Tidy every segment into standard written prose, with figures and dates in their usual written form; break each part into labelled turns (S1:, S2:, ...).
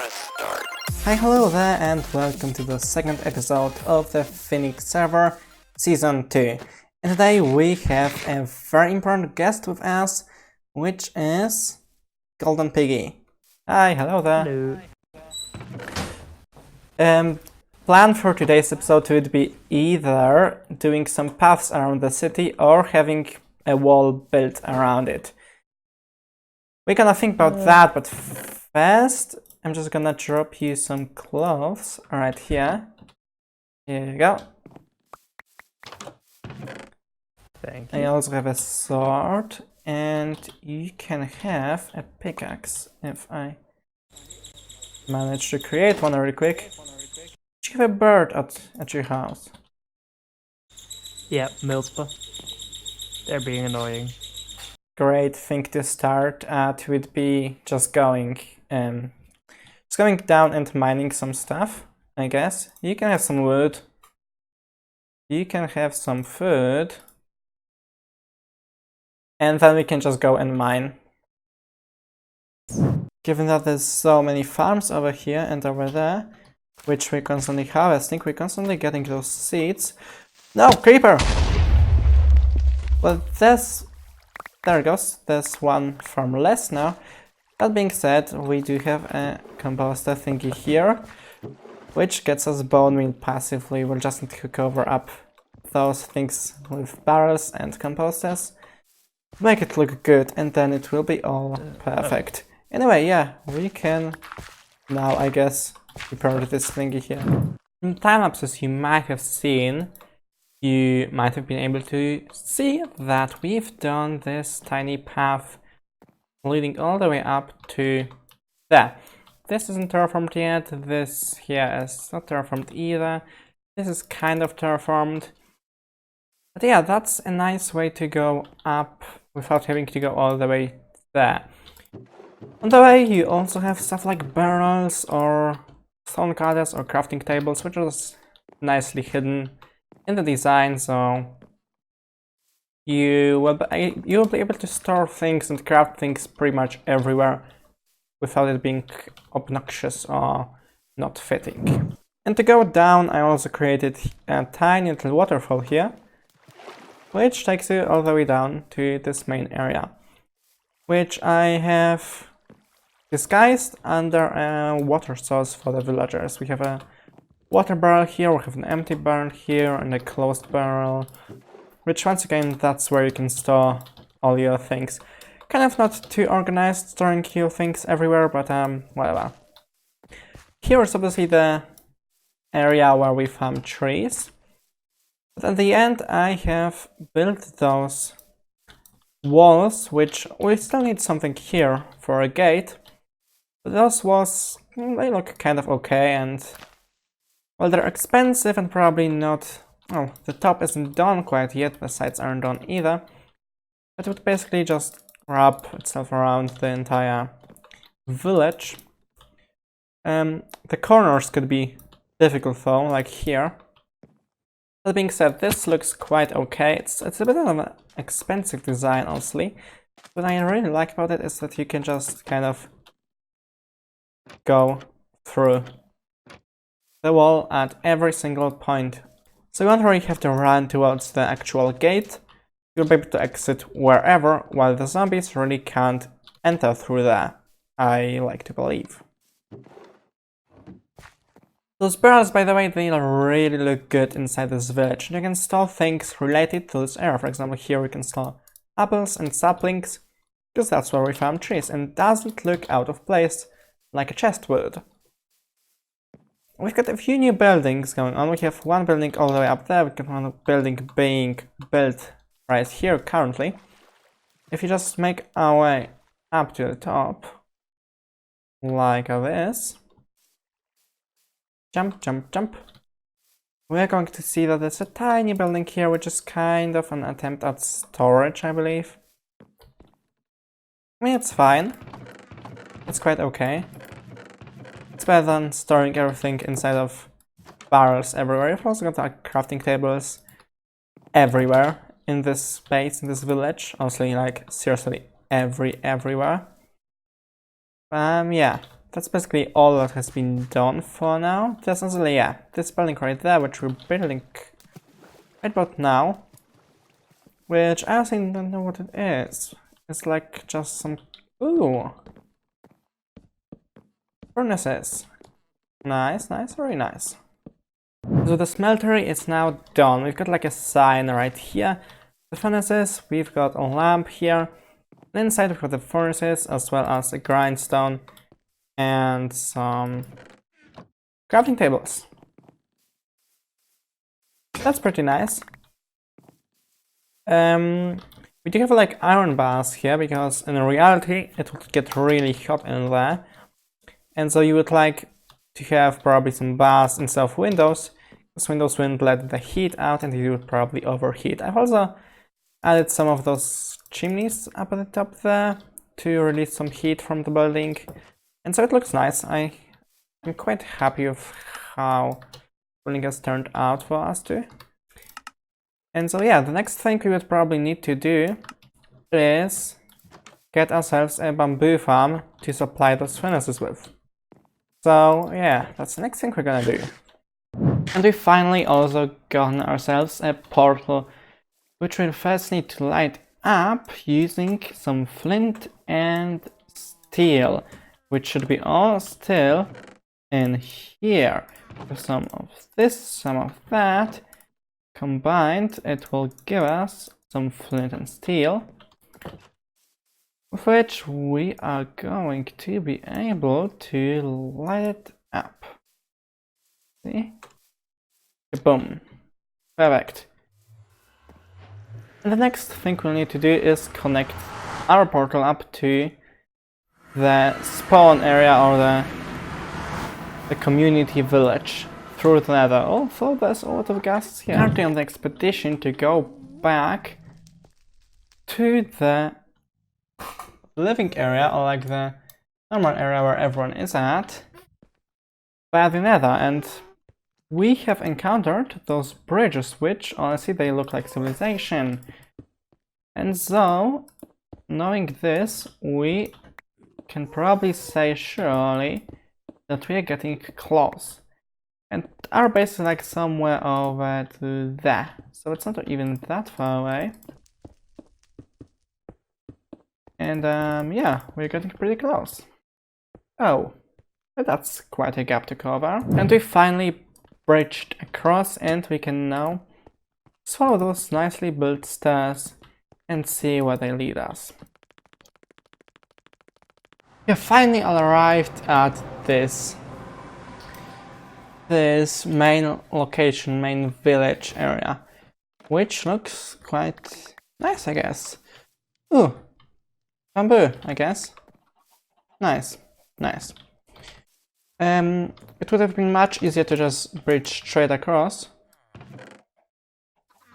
S1: Hi, hello there, and welcome to the second episode of the Phoenix server, Season 2. And today we have a very important guest with us, which is Golden Piggy. Hi, hello there.
S2: Hello.
S1: Plan for today's episode would be either doing some paths around the city or having a wall built around it. We're gonna think about that, but first I'm just gonna drop you some clothes right here. Here you go.
S2: Thank
S1: I
S2: you.
S1: also have a sword, and you can have a pickaxe if I manage to create one really quick. Do you have a bird at your house?
S2: Yeah, multiple. They're being annoying.
S1: Great thing to start at would be just going down and mining some stuff, I guess. You can have some wood. You can have some food. And then we can just go and mine. Given that there's so many farms over here and over there, which we're constantly harvesting, we're constantly getting those seeds. No, creeper! Well, there it goes. There's one farm less now. That being said, we do have a composter thingy here, which gets us bone meal passively. We'll just need to cover up those things with barrels and composters. Make it look good, and then it will be all perfect. Anyway, yeah, we can now, I guess, prepare this thingy here. In time-lapses you might have seen, you might have been able to see that we've done this tiny path leading all the way up to there. This isn't terraformed yet, this here is not terraformed either. This is kind of terraformed. But yeah, that's a nice way to go up without having to go all the way there. On the way, you also have stuff like barrels or stone cutters or crafting tables, which are just nicely hidden in the design, so you will be able to store things and craft things pretty much everywhere without it being obnoxious or not fitting. And to go down, I also created a tiny little waterfall here, which takes you all the way down to this main area, which I have disguised under a water source for the villagers. We have a water barrel here, we have an empty barrel here, and a closed barrel, which once again, that's where you can store all your things. Kind of not too organized, storing your things everywhere, but whatever. Here is obviously the area where we farm trees. But at the end, I have built those walls, which we still need something here for a gate. But those walls, they look kind of okay, and well, they're expensive and probably not. Oh, the top isn't done quite yet, the sides aren't done either. But it would basically just wrap itself around the entire village. The corners could be difficult though, like here. That being said, this looks quite okay. It's a bit of an expensive design, honestly. What I really like about it is that you can just kind of go through the wall at every single point. So you won't really have to run towards the actual gate. You'll be able to exit wherever, while the zombies really can't enter through there, I like to believe. Those barrels, by the way, they really look good inside this village. You can store things related to this area. For example, here we can store apples and saplings, because that's where we farm trees, and it doesn't look out of place like a chest would. We've got a few new buildings going on. We have one building all the way up there. We've got one building being built right here currently. If you just make our way up to the top, like this, jump, jump, jump, we're going to see that there's a tiny building here, which is kind of an attempt at storage, I believe. I mean, it's fine. It's quite okay. It's better than storing everything inside of barrels everywhere. You've also got like crafting tables everywhere in this space, in this village. Honestly, like seriously everywhere. Yeah. that's basically all that has been done for now. There's essentially, yeah, this building right there, which we're building right about now, which I honestly don't know what it is. It's like just some, ooh, furnaces. Nice, nice, very nice. So the smeltery is now done. We've got like a sign right here. The furnaces, we've got a lamp here. And inside we've got the furnaces as well as a grindstone and some crafting tables. That's pretty nice. We do have like iron bars here because in reality it would get really hot in there. And so you would like to have probably some bars instead of windows, because windows wouldn't let the heat out and it would probably overheat. I've also added some of those chimneys up at the top there to release some heat from the building. And so it looks nice. I'm quite happy with how the building has turned out for us too. And so yeah, the next thing we would probably need to do is get ourselves a bamboo farm to supply those furnaces with. So yeah, that's the next thing we're gonna do. And we finally also gotten ourselves a portal, which we'll first need to light up using some flint and steel, which should be all still in here. With some of this, some of that. Combined, it will give us some flint and steel, with which we are going to be able to light it up. See? Boom. Perfect. And the next thing we'll need to do is connect our portal up to the spawn area or the community village through the nether. Also, there's a lot of ghasts here. Currently on the expedition to go back to the living area, or like the normal area where everyone is at, by the nether, and we have encountered those bridges, which honestly they look like civilization. And so, knowing this, we can probably say surely that we are getting close. And our base is like somewhere over to there, so it's not even that far away. And yeah, we're getting pretty close. Oh, but that's quite a gap to cover. And we finally bridged across, and we can now follow those nicely built stairs and see where they lead us. We have finally arrived at this main location, main village area, which looks quite nice, I guess. Ooh, bamboo, I guess. Nice, nice. It would have been much easier to just bridge straight across.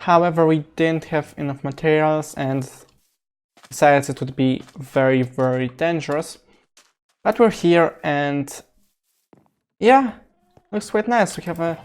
S1: However, we didn't have enough materials, and besides it would be very, very dangerous. But we're here, and yeah, looks quite nice. We have an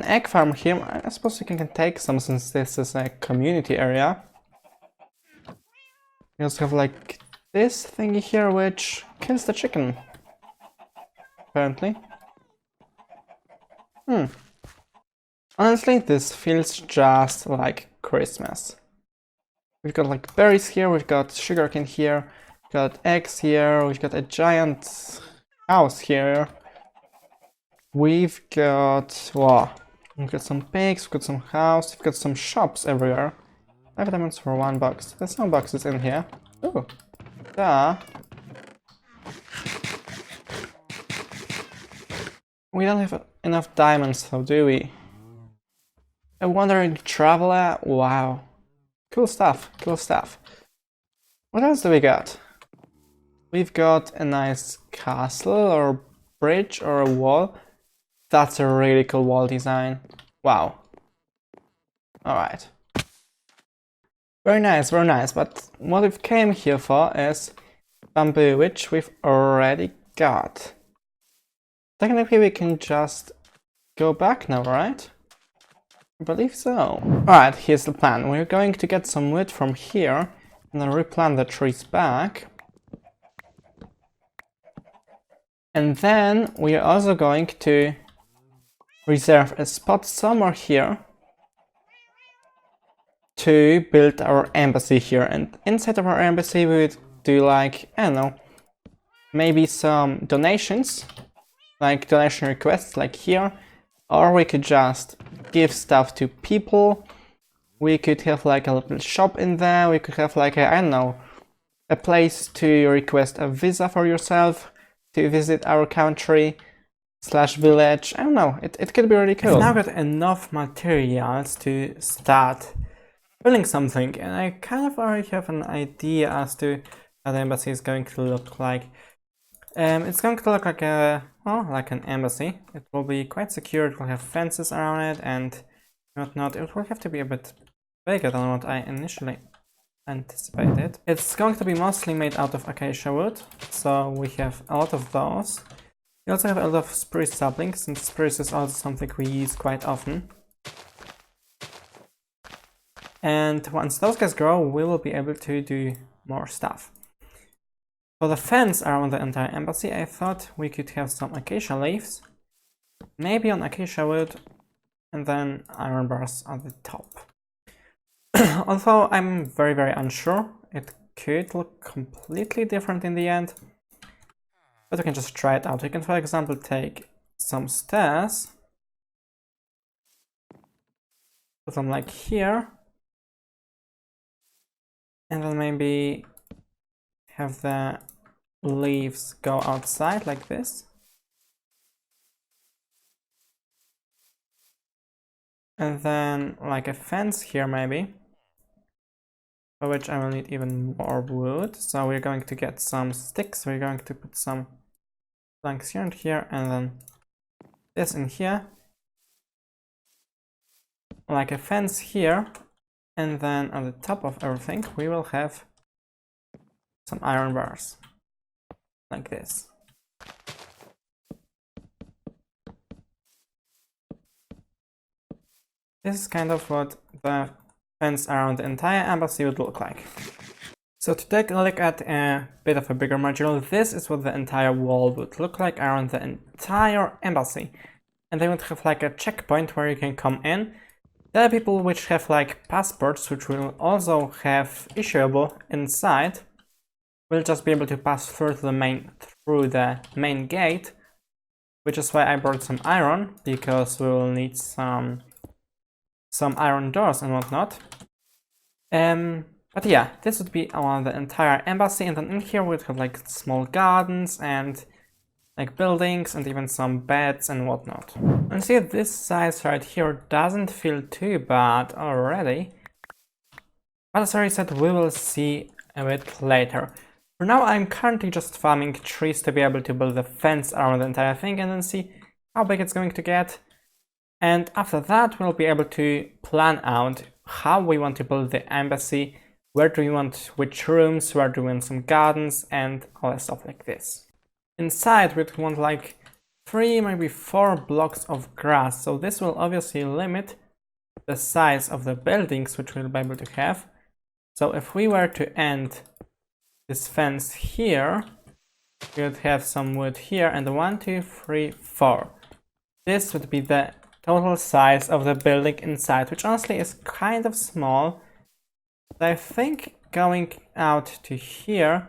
S1: egg farm here. I suppose we can take some since this is a community area. We also have like this thingy here which kills the chicken, apparently. Honestly, this feels just like Christmas. We've got like berries here, we've got sugarcane here, we've got eggs here, we've got a giant house here. We've got, wow, we've got some pigs, we've got some house, we've got some shops everywhere. 5 diamonds for 1 box. There's no boxes in here. Ooh, duh. We don't have enough diamonds though, do we? A wandering traveler? Wow. Cool stuff, cool stuff. What else do we got? We've got a nice castle or bridge or a wall. That's a really cool wall design. Wow. Alright. Very nice, but what we've came here for is bamboo, which we've already got. Technically we can just go back now, right? I believe so. Alright, here's the plan. We're going to get some wood from here and then replant the trees back. And then we are also going to reserve a spot somewhere here to build our embassy here. And inside of our embassy we would do like, I don't know, maybe some donations, like donation requests like here, or we could just give stuff to people. We could have like a little shop in there, we could have like a, I don't know, a place to request a visa for yourself to visit our country / village. I don't know, it could be really cool. I've now got enough materials to start building something, and I kind of already have an idea as to how the embassy is going to look like. It's going to look like a, well, like an embassy. It will be quite secure, it will have fences around it and whatnot. It will have to be a bit bigger than what I initially anticipated. It's going to be mostly made out of acacia wood, so we have a lot of those. We also have a lot of spruce saplings, and spruce is also something we use quite often. And once those guys grow, we will be able to do more stuff. For the fence around the entire embassy, I thought we could have some acacia leaves, maybe on acacia wood, and then iron bars at the top. Although I'm very unsure, it could look completely different in the end, but we can just try it out. We can, for example, take some stairs, put them like here, and then maybe have the leaves go outside like this. And then like a fence here maybe, for which I will need even more wood. So we're going to get some sticks, we're going to put some planks here and here, and then this in here. Like a fence here, and then on the top of everything we will have some iron bars, like this. This is kind of what the fence around the entire embassy would look like. So to take a look at a bit of a bigger module, this is what the entire wall would look like around the entire embassy. And they would have like a checkpoint where you can come in. There are people which have like passports, which will also have issuable inside. We'll just be able to pass through the main gate, which is why I brought some iron, because we will need some iron doors and whatnot. But yeah, this would be on the entire embassy, and then in here we'd have like small gardens and like buildings and even some beds and whatnot. And see, this size right here doesn't feel too bad already. But as I already said, we will see a bit later. For now, I'm currently just farming trees to be able to build a fence around the entire thing and then see how big it's going to get. And after that, we'll be able to plan out how we want to build the embassy, where do we want which rooms, where do we want some gardens, and all that stuff like this. Inside, we'd want like 3, maybe 4 blocks of grass, so this will obviously limit the size of the buildings which we'll be able to have. So if we were to end this fence here, we would have some wood here, and 1, 2, 3, 4. This would be the total size of the building inside, which honestly is kind of small. But I think going out to here,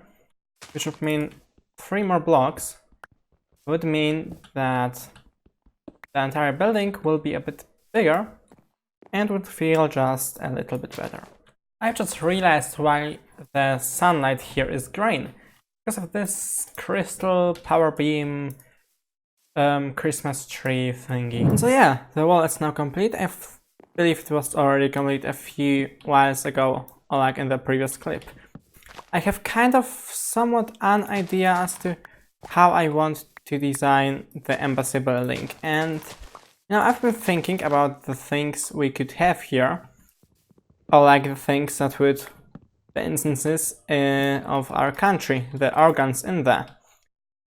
S1: which would mean 3 more blocks, would mean that the entire building will be a bit bigger and would feel just a little bit better. I just realized why the sunlight here is green, because of this crystal power beam Christmas tree thingy. And so yeah, the wall is now complete. I believe it was already complete a few whiles ago, or like in the previous clip. I have kind of somewhat an idea as to how I want to design the embassy building, and you know, I've been thinking about the things we could have here, or like the things that would, the instances of our country, the organs in there.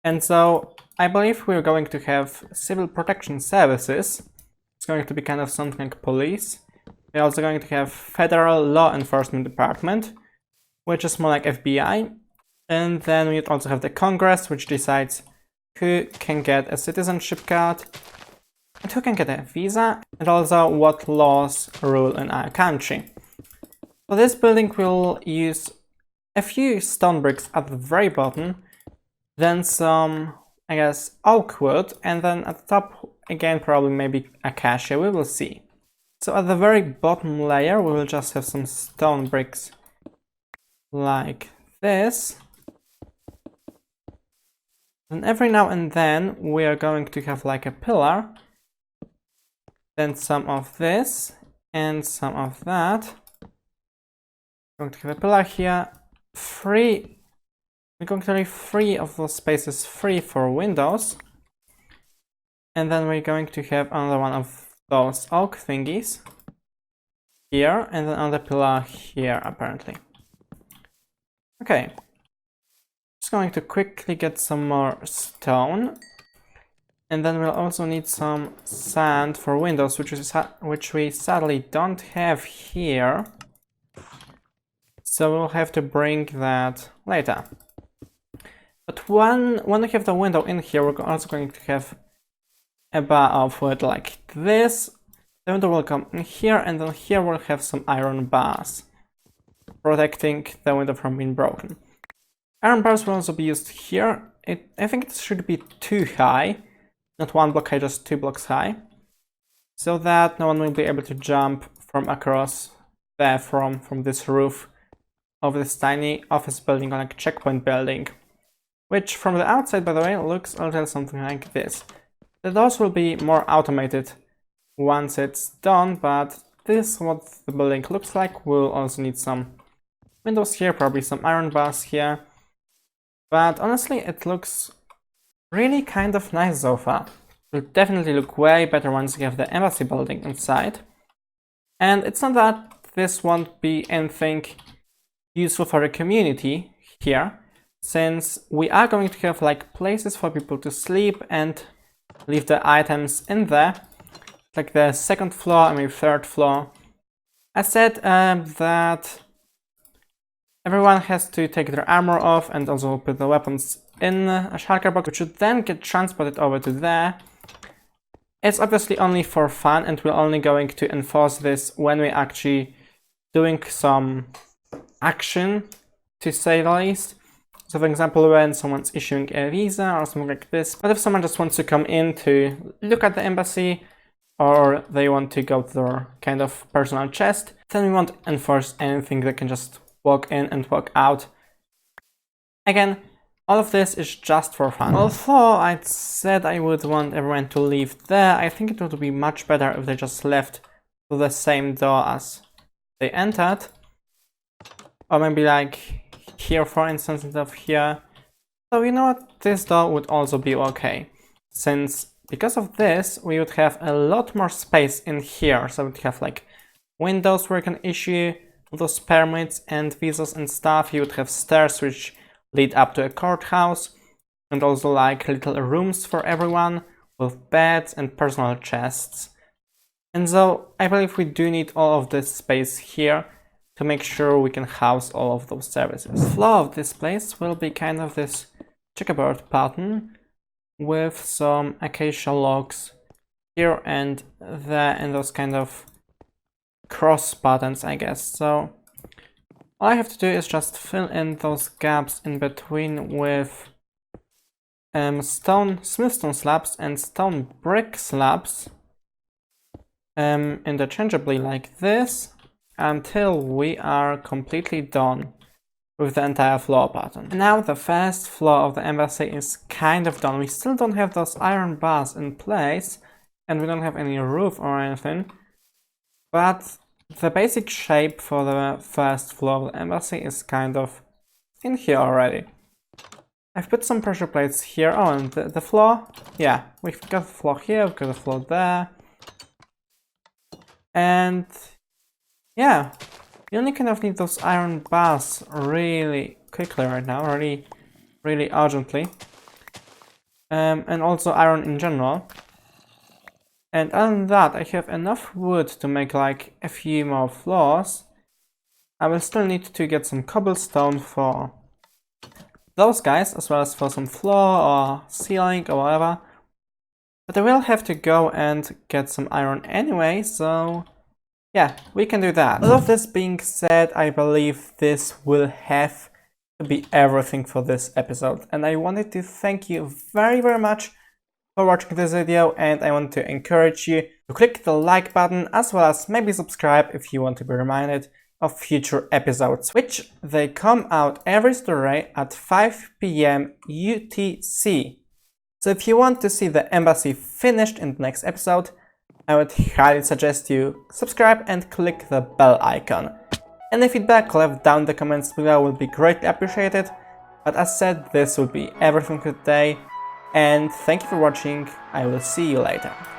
S1: And so I believe we're going to have civil protection services. It's going to be kind of something like police. We're also going to have federal law enforcement department, which is more like FBI. And then we'd also have the Congress, which decides who can get a citizenship card, and who can get a visa, and also what laws rule in our country. For this building we'll use a few stone bricks at the very bottom, then some, I guess, oak wood, and then at the top again probably maybe acacia, we will see. So at the very bottom layer we will just have some stone bricks like this. And every now and then we are going to have like a pillar, then some of this and some of that. We're going to have a pillar here, we're going to leave 3 of those spaces free for windows, and then we're going to have another one of those oak thingies here, and then another pillar here apparently. Okay. Just going to quickly get some more stone, and then we'll also need some sand for windows, which we sadly don't have here, so we'll have to bring that later. But when we have the window in here, we're also going to have a bar of wood like this. The window will come in here, and then here we'll have some iron bars protecting the window from being broken. Iron bars will also be used here. I think it should be 2 high, not 1 block high, just 2 blocks high, so that no one will be able to jump from across there from this roof of this tiny office building, or like checkpoint building, which from the outside, by the way, looks a little something like this. The doors will be more automated once it's done, but this is what the building looks like. We'll also need some windows here, probably some iron bars here. But honestly, it looks really kind of nice so far. It will definitely look way better once you have the embassy building inside. And it's not that this won't be anything useful for the community here, since we are going to have like places for people to sleep and leave the items in there, like the 2nd floor and maybe 3rd floor. I said that everyone has to take their armor off and also put the weapons in a shulker box, which should then get transported over to there. It's obviously only for fun, and we're only going to enforce this when we're actually doing some action, to say the least. So for example, when someone's issuing a visa or something like this. But if someone just wants to come in to look at the embassy, or they want to go to their kind of personal chest, then we won't enforce anything. They can just walk in and walk out. Again, all of this is just for fun. Although I said I would want everyone to leave there, I think it would be much better if they just left through the same door as they entered. Or maybe like here, for instance, instead of here. So you know what, this door would also be okay, since because of this we would have a lot more space in here. So we'd have like windows where you can issue those permits and visas and stuff. You would have stairs which lead up to a courthouse, and also like little rooms for everyone with beds and personal chests. And so I believe we do need all of this space here to make sure we can house all of those services. The floor of this place will be kind of this checkerboard pattern with some acacia logs here and there, and those kind of cross patterns, I guess. So all I have to do is just fill in those gaps in between with smooth stone slabs and stone brick slabs interchangeably like this, until we are completely done with the entire floor pattern. Now the first floor of the embassy is kind of done. We still don't have those iron bars in place, and we don't have any roof or anything, but the basic shape for the first floor of the embassy is kind of in here already. I've put some pressure plates here. Oh, and the floor, yeah, we've got the floor here, we've got the floor there. And yeah, you only kind of need those iron bars really quickly right now, really urgently. And also iron in general. And other than that, I have enough wood to make like a few more floors. I will still need to get some cobblestone for those guys, as well as for some floor or ceiling or whatever. But I will have to go and get some iron anyway, so yeah, we can do that. All of this being said, I believe this will have to be everything for this episode. And I wanted to thank you very, very much for watching this video, and I want to encourage you to click the like button as well as maybe subscribe if you want to be reminded of future episodes, which they come out every Saturday at 5 PM UTC. So if you want to see the embassy finished in the next episode, I would highly suggest you subscribe and click the bell icon. Any feedback left down in the comments below will be greatly appreciated, but as said, this will be everything for today, and thank you for watching. I will see you later.